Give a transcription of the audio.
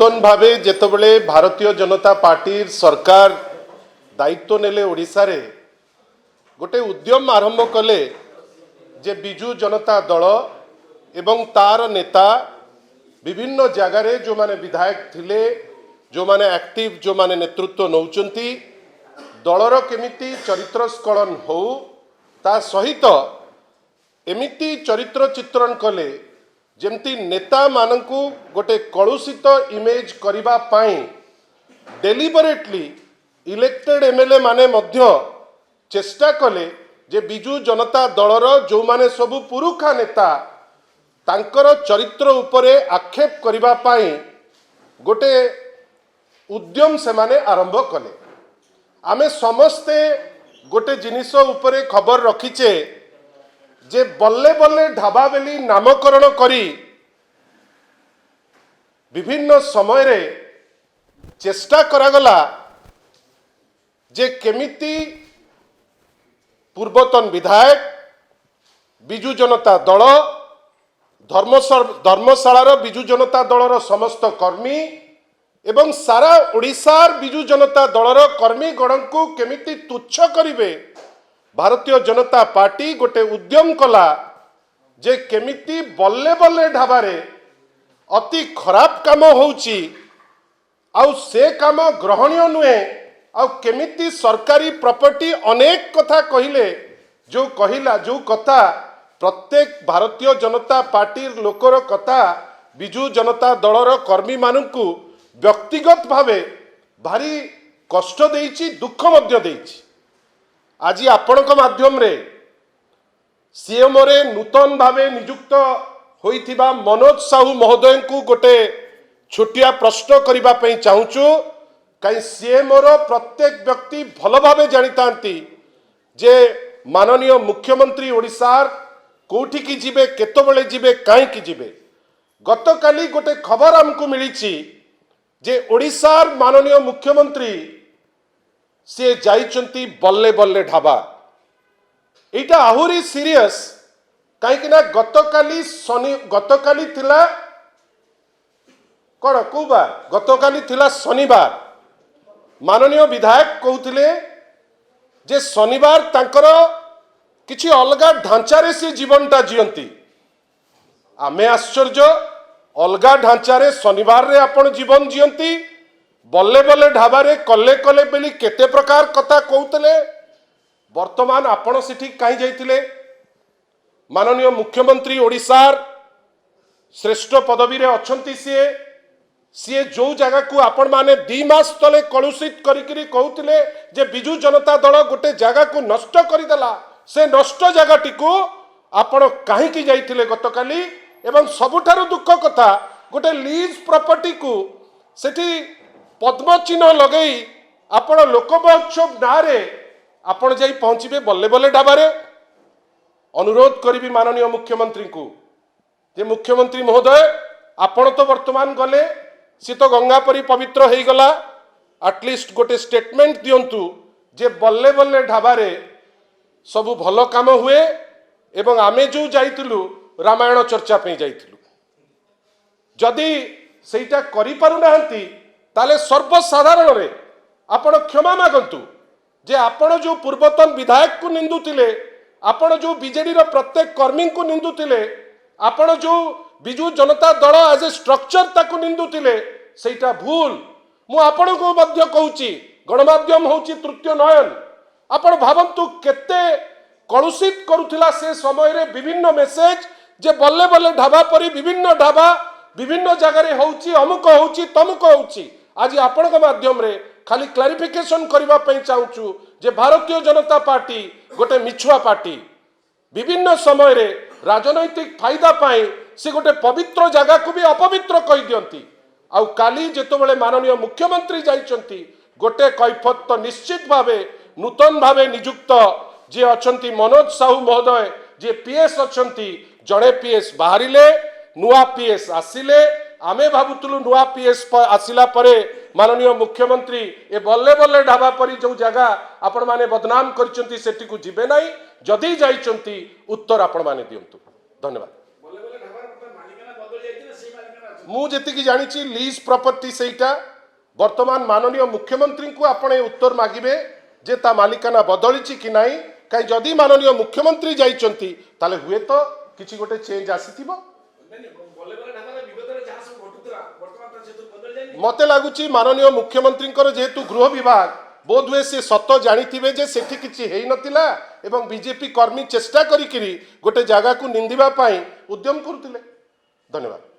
नूतन भावे जेतबले Bharatiya Janata party सरकार दायित्व नेले ओडिशा रे गोटे उद्यम आरंभ कले जे बिजू जनता दल एवं तार नेता विभिन्न जगार जो माने विधायक थिले जो माने एक्टिव जो माने नेतृत्व नौचंती दलर केमिति चरित्र स्खलन हो ता सहित एमिति चरित्र चित्रण कले जेमती नेता मानकु गोटे कलुषित इमेज करिबा पाई डेलिबरेटली इलेक्टेड एमएलए माने मध्य चेष्टा कले जे बिजू जनता दलर जो माने सबु पुरुखा नेता तांकर चरित्र उपरे आक्षेप करिबा पाई गोटे उद्यम से माने आरंभ कले। आमे समस्ते गोटे जिनिस उपरे खबर रखीचे जे बल्ले बल्ले ढाबा बेली नामकरण करी विभिन्न समय रे चेष्टा करागला जे केमिति पूर्वतन विधायक बिजू जनता दल धर्मशालार बिजू जनता दलर समस्त कर्मी एवं सारा ओडिशार बिजू जनता दलर कर्मी गण को केमिति तुच्छ करिवे भारतीय जनता पार्टी गोटे उद्यम कला जे केमिति बल्ले बल्ले ढाबारे अति खराब काम होउची आउ से काम ग्रहणीय नुहे आउ केमिति सरकारी प्रॉपर्टी अनेक कथा कहिले जो कहिला जो कथा प्रत्येक भारतीय जनता पार्टी लोकर कथा बिजू जनता दलर कर्मी मानकु व्यक्तिगत भावे भारी कष्ट देइची दुख मध्य देइची। आज आपणक माध्यम रे सीएम रे नूतन भावे नियुक्त होइथिबा मनोज साहू महोदय को गोटे छोटिया प्रश्न करिबा पई चाहूचु कई सीएम रो प्रत्येक व्यक्ति भल भावे जानितांती जे माननीय मुख्यमंत्री ओडिशार कोठी की जिबे केतबेले जिबे काई की जिबे। गतकाली गोटे खबर हमको मिली जे ओडिशार माननीय मुख्यमंत्री से जाइचंती बल्ले बल्ले ढाबा एटा आहुरी सीरियस कहीं ना गतकाली थिला कौन को बार गतकाली थिला शनिवार माननीय विधायक कहते जे शनिवार तांकर किछि अलगा ढांचारे से जीवनटा जीवंती आमे आश्चर्य अलगा ढांचारे शनिवार रे आपण जीवन जीवंती बल्ले बल्ले ढाबारे कले कले बेली केते प्रकार कथा कहते वर्तमान आपण सेठी कहीं जाइतिले माननीय मुख्यमंत्री ओडिशार श्रेष्ठ पदवी रे अछंती सी जो जगह को आपण माने 2 मास तले कलुषित करिकरी कहते जे बिजू जनता दल गोटे जगह को नष्ट करदेला से नष्ट जगह को आपण कहीं जाइतिले गतकाली एवं सबुठारु दुख कथा गोटे लीज प्रॉपर्टी को सेठी पद्म चिन्ह लगे आपण लोक महोत्सव नारे आपण जाई पहुंचबे बल्ले बल्ले ढाबारे। अनुरोध करी माननीय मुख्यमंत्री को जे मुख्यमंत्री महोदय आपण तो वर्तमान गले सी तो गंगा परी पवित्र हो गला एटलिस्ट गोटे स्टेटमेंट दियंतु जे बल्ले बल्ले ढाबारे सबु भल काम हुए एवं आमे जो जाइतिलु रामायण चर्चा पे जाइतिलु जदि सेटा करि पारु नाहंती ताले सर्वसाधारण रे आपण क्षमा मागंतु जे आपण जो पूर्वतन विधायक को निंदुतिले आपण जो बीजेडी रो प्रत्येक कर्मी को निंदुतिले आपण जो Biju Janata Dal as a structure ताको निंदुतिले सेटा भूल मु आपण को मध्य कहूची गणमाध्यम होची तृतीय नयन आपण भावंतु केते कलुषित करुथिला से समय रे विभिन्न मेसेज जे बल्ले बल्ले ढाबा परी विभिन्न ढाबा विभिन्न जगह होची अमुक होची तमुक होची। आज आपण माध्यम रे खाली क्लारिफिकेशन करबा पई चाहूचु जे भारतीय जनता पार्टी गोटे मिछुआ पार्टी विभिन्न समय रे राजनैतिक फायदा पाई से गोटे पवित्र जगह को भी अपवित्र कहि दियंती आउ काली जेतबेले माननीय मुख्यमंत्री जाइचंती गोटे कैफत तो निश्चित भावे नूतन भावे नियुक्त जे अछंती मनोज साहू महोदय जे पीएस अछंती जड़े पीएस बाहरिले नुआ पीएस आसिले आमे भाबुतलु नुआ पीएस आसिला परे माननीय मुख्यमंत्री ए बल्ले बल्ले ढाबा परी जो जगह आपण माने बदनाम करचंती सेठी को जिबे नाही जदी जाइचंती उत्तर आपण माने दियंतु। धन्यवाद। मु जेतिकी जानी लीज प्रॉपर्टी सेटा वर्तमान माननीय मुख्यमंत्री को आपण उत्तर मागिबे जे ता मालिकाना बदली कि नहीं कहीं जदि माननीय मुख्यमंत्री जाइचंती ताले हुए तो किछि गोटे चेंज आसीथिबो मते लागुची माननीय मुख्यमंत्री जेहेतु गृह विभाग बोध हुए से सत जानी जे सेठी किछि हेई नथिला एवं बीजेपी कर्मी चेष्टा करी गोटे जगह को निंदिबा पाई उद्यम करुतिले। धन्यवाद।